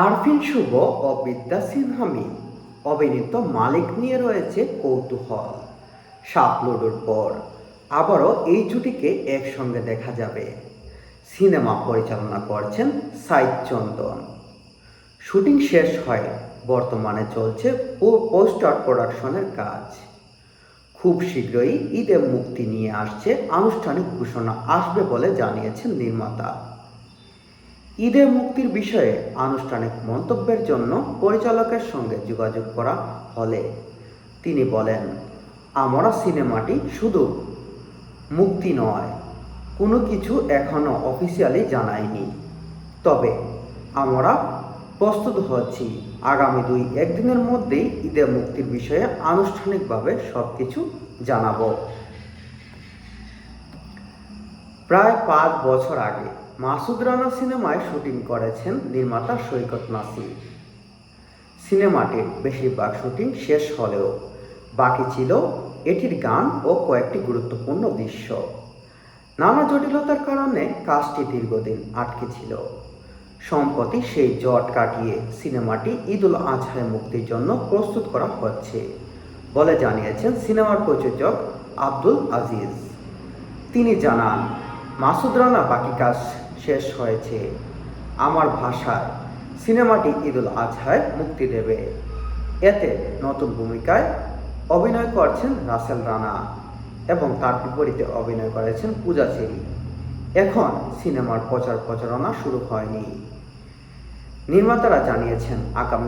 আরফিন শুভ ও বিদ্যা সিনহা মিম অভিনীত মালিক নিয়ে রয়েছে কৌতূহল। সাপ লুডোর পর আবারও এই জুটিকে একসঙ্গে দেখা যাবে। সিনেমা পরিচালনা করছেন সাইদ চন্দন। শুটিং শেষ হয়, বর্তমানে চলছে পোস্টার প্রোডাকশনের কাজ। খুব শীঘ্রই ঈদে মুক্তি নিয়ে আসছে আনুষ্ঠানিক ঘোষণা আসবে বলে জানিয়েছেন নির্মাতা। ঈদে মুক্তির বিষয়ে আনুষ্ঠানিক মন্তব্যের জন্য পরিচালকের সঙ্গে যোগাযোগ করা হলে তিনি বলেন, আমরা সিনেমাটি শুধু মুক্তি নয়, কোনো কিছু এখনও অফিসিয়ালি জানাইনি, তবে আমরা প্রস্তুত হচ্ছি আগামী 2-1 দিনের মধ্যেই ঈদে মুক্তির বিষয়ে আনুষ্ঠানিকভাবে সব কিছু জানাবো। প্রায় 5 বছর আগে মাসুদ রানা সিনেমায় শুটিং করেছেন নির্মাতা সৈকত নাসির। সিনেমাটির বেশিরভাগ শুটিং শেষ হলেও বাকি ছিল এটির গান ও কয়েকটি গুরুত্বপূর্ণ দৃশ্য। নানা জটিলতার কারণে কাজটি দীর্ঘদিন আটকে ছিল। সম্প্রতি সেই জট কাটিয়ে সিনেমাটি ঈদুল আজহায় মুক্তির জন্য প্রস্তুত করা হচ্ছে বলে জানিয়েছেন সিনেমার প্রযোজক আব্দুল আজিজ। তিনি জানান, মাসুদ রানা বাকি কাজ শেষ হয়েছে। আমার ভাষায় সিনেমাটি ঈদুল আজহায় মুক্তি দেবে। এতে নতুন ভূমিকায় অভিনয় করছেন রাসেল রানা এবং তার বিপরীতে অভিনয় করেছেন পূজা চেরি। এখন সিনেমার প্রচারণা শুরু হয়নি। নির্মাতারা জানিয়েছেন আগামী